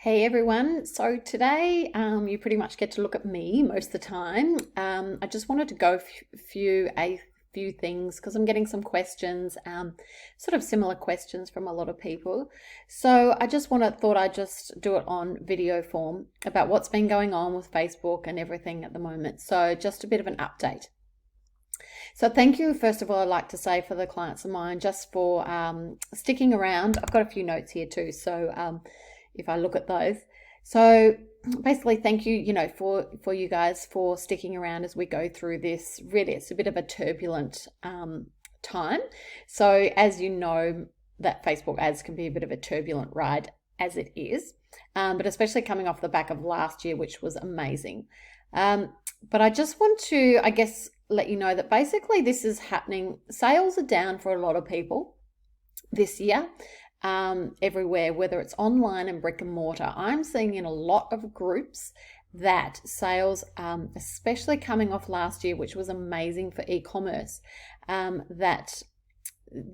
Hey everyone, so today you pretty much get to look at me most of the time. I just wanted to go a few things because I'm getting some questions, sort of similar questions from a lot of people. So I just thought I'd just do it on video form about what's been going on with Facebook and everything at the moment. So just a bit of an update. So thank you, first of all, I'd like to say for the clients of mine, just for sticking around. I've got a few notes here too, so if I look at those. So basically, thank you, for you guys for sticking around as we go through this. Really, it's a bit of a turbulent time. So as you know, that Facebook ads can be a bit of a turbulent ride as it is, but especially coming off the back of last year, which was amazing. But I just want to, I guess, let you know that basically this is happening. Sales are down for a lot of people this year, everywhere, whether it's online and brick and mortar. I'm seeing in a lot of groups that sales, especially coming off last year, which was amazing for e-commerce, that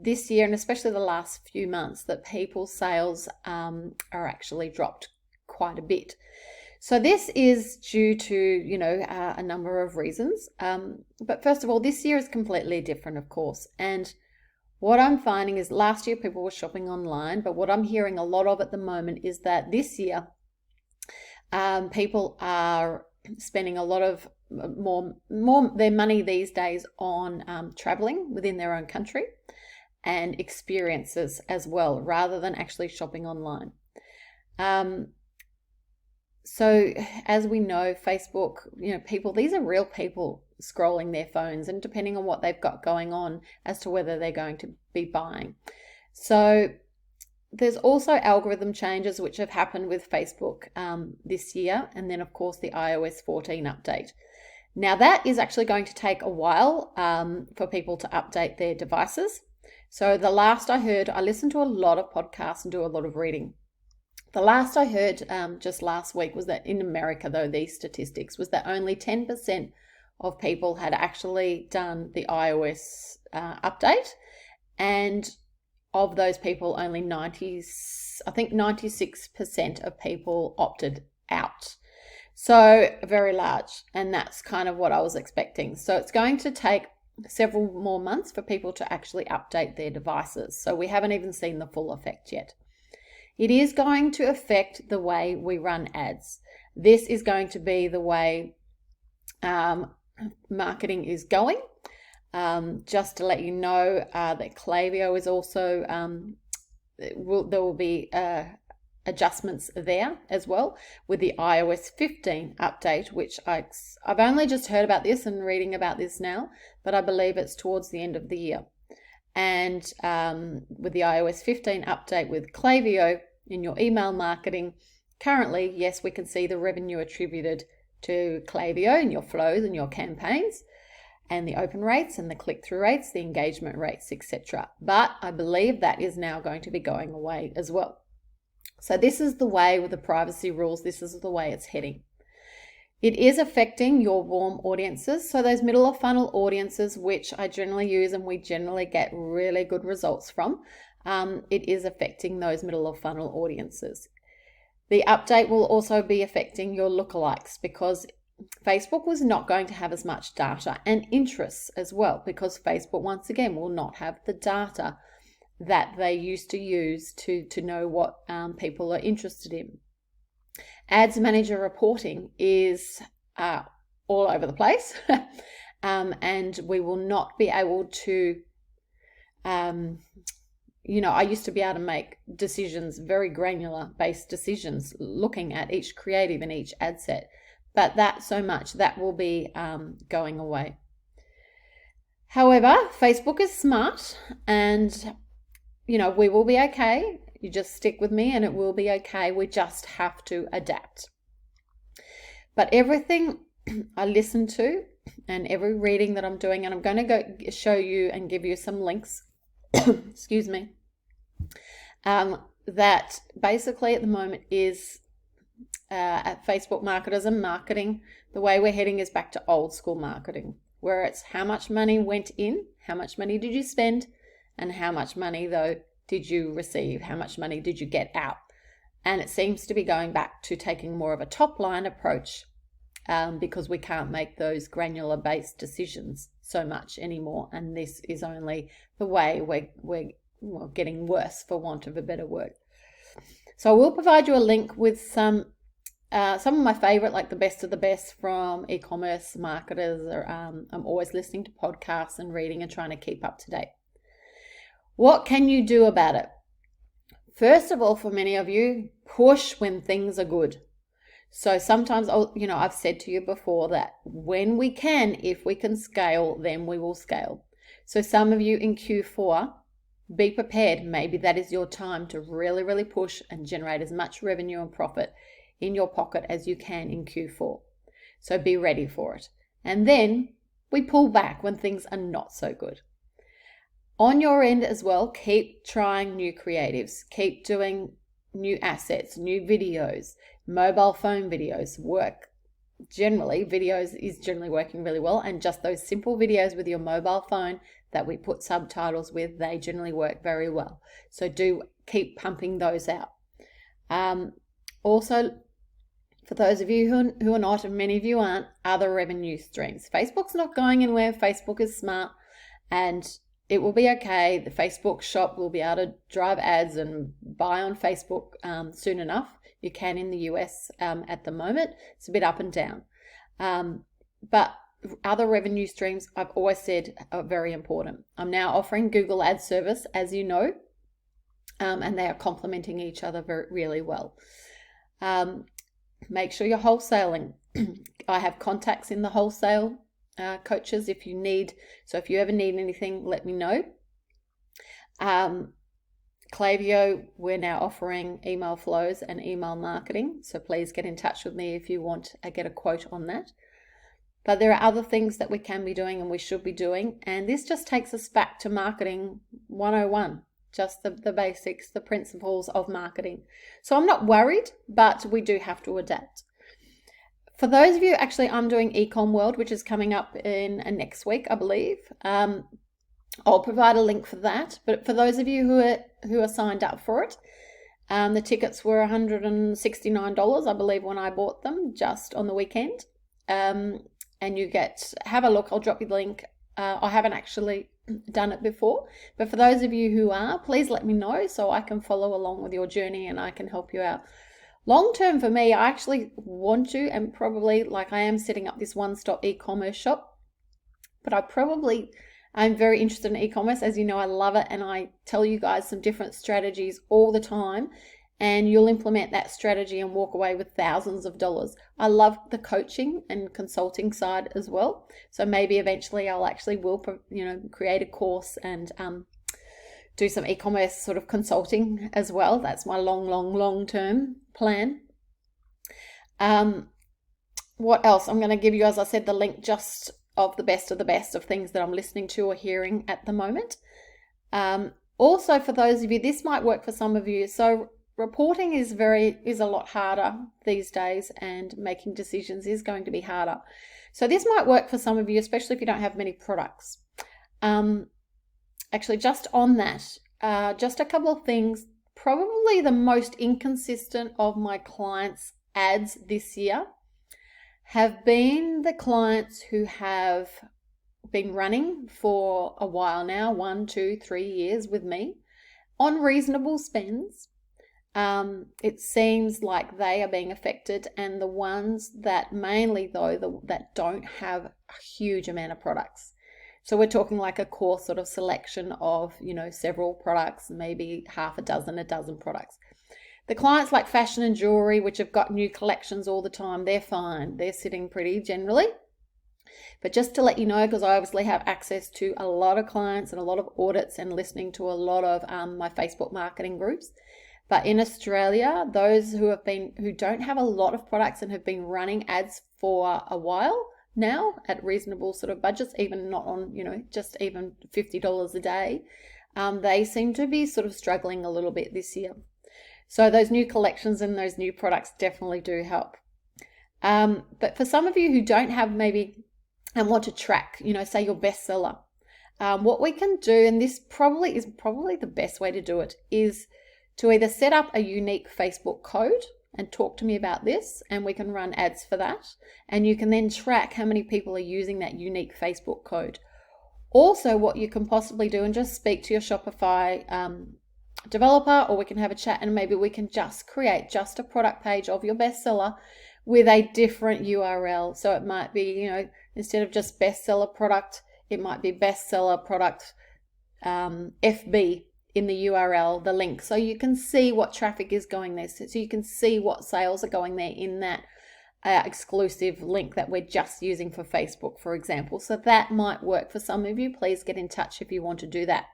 this year and especially the last few months, that people's sales are actually dropped quite a bit. So this is due to, a number of reasons. But first of all, this year is completely different, of course. And what I'm finding is last year people were shopping online, but what I'm hearing a lot of at the moment is that this year people are spending a lot of more their money these days on traveling within their own country and experiences as well, rather than actually shopping online. So as we know, Facebook, people, these are real people scrolling their phones, and depending on what they've got going on as to whether they're going to be buying. So there's also algorithm changes which have happened with Facebook this year, and then of course the iOS 14 update. Now that is actually going to take a while for people to update their devices. So the last I heard, I listen to a lot of podcasts and do a lot of reading. The last I heard just last week was that in America, though, these statistics was that only 10% of people had actually done the iOS update. And of those people, only 96% of people opted out. So very large. And that's kind of what I was expecting. So it's going to take several more months for people to actually update their devices. So we haven't even seen the full effect yet. It is going to affect the way we run ads. This is going to be the way marketing is going. Just to let you know that Klaviyo is also, there will be adjustments there as well with the iOS 15 update, which I've only just heard about this and reading about this now, but I believe it's towards the end of the year. And with the iOS 15 update with Klaviyo in your email marketing, currently, yes, we can see the revenue attributed to Klaviyo in your flows and your campaigns, and the open rates and the click-through rates, the engagement rates, etc. But I believe that is now going to be going away as well. So this is the way with the privacy rules, this is the way it's heading. It is affecting your warm audiences. So those middle of funnel audiences, which I generally use and we generally get really good results from, it is affecting those middle of funnel audiences. The update will also be affecting your lookalikes, because Facebook was not going to have as much data and interests as well, because Facebook once again will not have the data that they used to use to know what people are interested in. Ads manager reporting is all over the place and we will not be able to I used to be able to make decisions, very granular based decisions, looking at each creative and each ad set, but that will be going away. However, Facebook is smart, and we will be okay. You just stick with me and it will be okay. We just have to adapt. But everything I listen to and every reading that I'm doing, and I'm going to go show you and give you some links, excuse me, that basically at the moment is at Facebook marketers and marketing, the way we're heading is back to old school marketing, where it's how much money went in, how much money did you spend, and how much money though did you receive, how much money did you get out. And it seems to be going back to taking more of a top line approach, because we can't make those granular based decisions so much anymore. And this is only the way we're getting worse, for want of a better word. So I will provide you a link with some of my favorite, like the best of the best from e-commerce marketers. I'm always listening to podcasts and reading and trying to keep up to date. What can you do about it? First of all, for many of you, push when things are good. So sometimes, I've said to you before that when we can, if we can scale, then we will scale. So some of you in Q4, be prepared. Maybe that is your time to really, really push and generate as much revenue and profit in your pocket as you can in Q4. So be ready for it. And then we pull back when things are not so good. On your end as well, keep trying new creatives. Keep doing new assets, new videos. Mobile phone videos work. Videos is generally working really well. And just those simple videos with your mobile phone that we put subtitles with, they generally work very well. So do keep pumping those out. Also, for those of you who are not, and many of you aren't, other revenue streams. Facebook's not going anywhere. Facebook is smart and it will be okay. The Facebook shop will be able to drive ads and buy on Facebook soon enough. You can in the US at the moment. It's a bit up and down. But other revenue streams, I've always said, are very important. I'm now offering Google Ads service, as you know, and they are complementing each other really well. Make sure you're wholesaling. I have contacts in the wholesale coaches if you need. So if you ever need anything, let me know. Klaviyo, we're now offering email flows and email marketing. So please get in touch with me if you want to get a quote on that. But there are other things that we can be doing and we should be doing. And this just takes us back to marketing 101, just the basics, the principles of marketing. So I'm not worried, but we do have to adapt. For those of you, actually, I'm doing Ecom World, which is coming up in next week, I believe. I'll provide a link for that. But for those of you who are signed up for it, the tickets were $169, I believe, when I bought them just on the weekend. And you have a look. I'll drop you the link. I haven't actually done it before, but for those of you who are, please let me know so I can follow along with your journey and I can help you out. Long term for me, I actually want to, and probably like I am setting up this one-stop e-commerce shop, but I'm very interested in e-commerce. As you know, I love it, and I tell you guys some different strategies all the time, and you'll implement that strategy and walk away with thousands of dollars. I love the coaching and consulting side as well. So maybe eventually will create a course and do some e-commerce sort of consulting as well. That's my long-term plan. What else? I'm going to give you, as I said, the link just of the best of things that I'm listening to or hearing at the moment. Also, for those of you, this might work for some of you. So reporting is a lot harder these days, and making decisions is going to be harder. So this might work for some of you, especially if you don't have many products. Actually, just on that, just a couple of things. Probably the most inconsistent of my clients' ads this year have been the clients who have been running for a while now, 1, 2, 3 years with me on reasonable spends. It seems like they are being affected, and the ones that mainly though that don't have a huge amount of products. So we're talking like a core sort of selection of, several products, maybe half a dozen products. The clients like fashion and jewelry, which have got new collections all the time, they're fine. They're sitting pretty generally. But just to let you know, because I obviously have access to a lot of clients and a lot of audits and listening to a lot of my Facebook marketing groups. But in Australia, those who don't have a lot of products and have been running ads for a while now at reasonable sort of budgets, even not on, just even $50 a day, they seem to be sort of struggling a little bit this year. So those new collections and those new products definitely do help. But for some of you who don't have maybe and want to track, say your bestseller, what we can do, and this is probably the best way to do it, is to either set up a unique Facebook code and talk to me about this, and we can run ads for that. And you can then track how many people are using that unique Facebook code. Also, what you can possibly do and just speak to your Shopify developer, or we can have a chat and maybe we can just create just a product page of your bestseller with a different URL. So it might be, instead of just bestseller product, it might be bestseller product FB in the URL, the link. So you can see what traffic is going there. So you can see what sales are going there in that exclusive link that we're just using for Facebook, for example. So that might work for some of you. Please get in touch if you want to do that.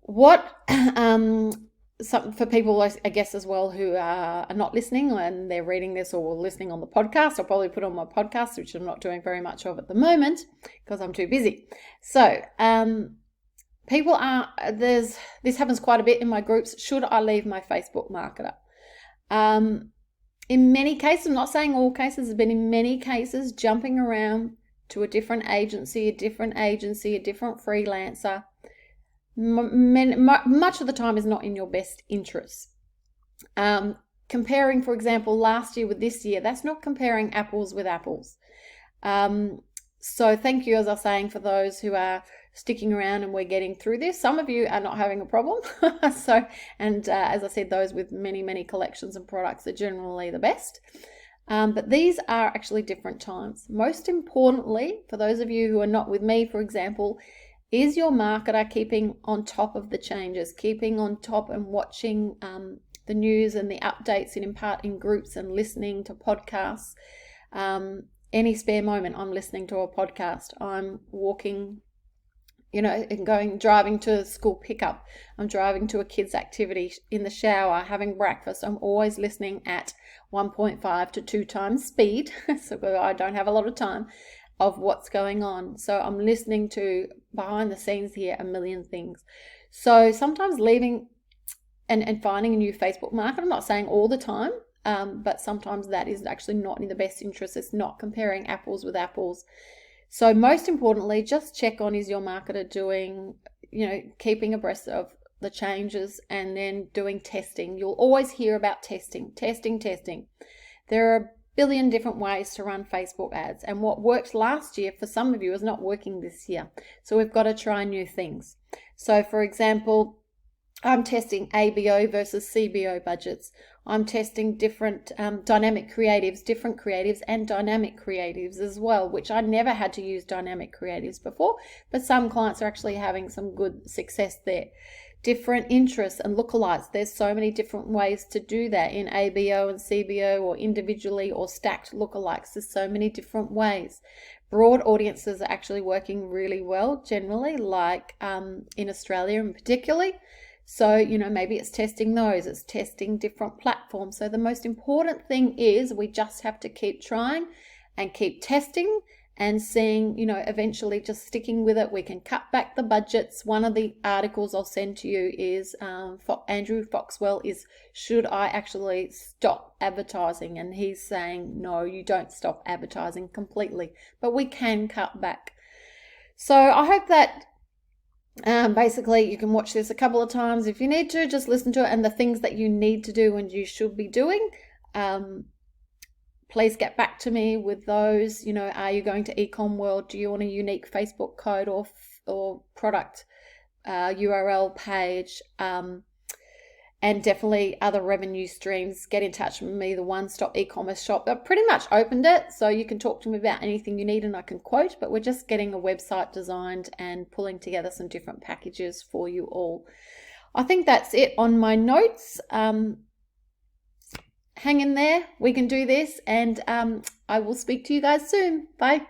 What for people, I guess, as well, who are not listening and they're reading this or listening on the podcast, I'll probably put on my podcast, which I'm not doing very much of at the moment because I'm too busy. So people this happens quite a bit in my groups. Should I leave my Facebook marketer? In many cases, I'm not saying all cases, but in many cases, jumping around to a different agency, a different freelancer, much of the time is not in your best interest. Comparing, for example, last year with this year, that's not comparing apples with apples. So thank you, as I was saying, for those who are sticking around and we're getting through this. Some of you are not having a problem. As I said, those with many collections and products are generally the best. But these are actually different times. Most importantly, for those of you who are not with me, for example, is your marketer keeping on top of the changes, keeping on top and watching the news and the updates in groups and listening to podcasts? Any spare moment, I'm listening to a podcast. I'm walking, and driving to school pickup. I'm driving to a kid's activity, in the shower, having breakfast. I'm always listening at 1.5 to 2 times speed, so I don't have a lot of time of what's going on. So I'm listening to behind the scenes here a million things. So sometimes leaving and finding a new Facebook market, I'm not saying all the time, but sometimes that is actually not in the best interest. It's not comparing apples with apples. So most importantly, just check on, is your marketer doing, keeping abreast of the changes, and then doing testing. You'll always hear about testing. There are billion different ways to run Facebook ads, and what worked last year for some of you is not working this year. So we've got to try new things. So for example, I'm testing ABO versus CBO budgets. I'm testing different dynamic creatives, different creatives and dynamic creatives as well, which I never had to use dynamic creatives before, but some clients are actually having some good success there. Different interests and lookalikes. There's so many different ways to do that in ABO and CBO, or individually or stacked lookalikes. There's so many different ways. Broad audiences are actually working really well generally, like in Australia in particularly. So, maybe it's testing those, it's testing different platforms. So the most important thing is we just have to keep trying and keep testing and seeing, eventually just sticking with it. We can cut back the budgets. One of the articles I'll send to you is Andrew Foxwell is, should I actually stop advertising? And he's saying, no, you don't stop advertising completely, but we can cut back. So I hope that basically you can watch this a couple of times if you need to, just listen to it, and the things that you need to do and you should be doing. Please get back to me with those. Are you going to Ecom World? Do you want a unique Facebook code or product URL page? And definitely other revenue streams. Get in touch with me, the one-stop e-commerce shop. I've pretty much opened it, so you can talk to me about anything you need and I can quote, but we're just getting a website designed and pulling together some different packages for you all. I think that's it on my notes. Hang in there. We can do this, and I will speak to you guys soon. Bye.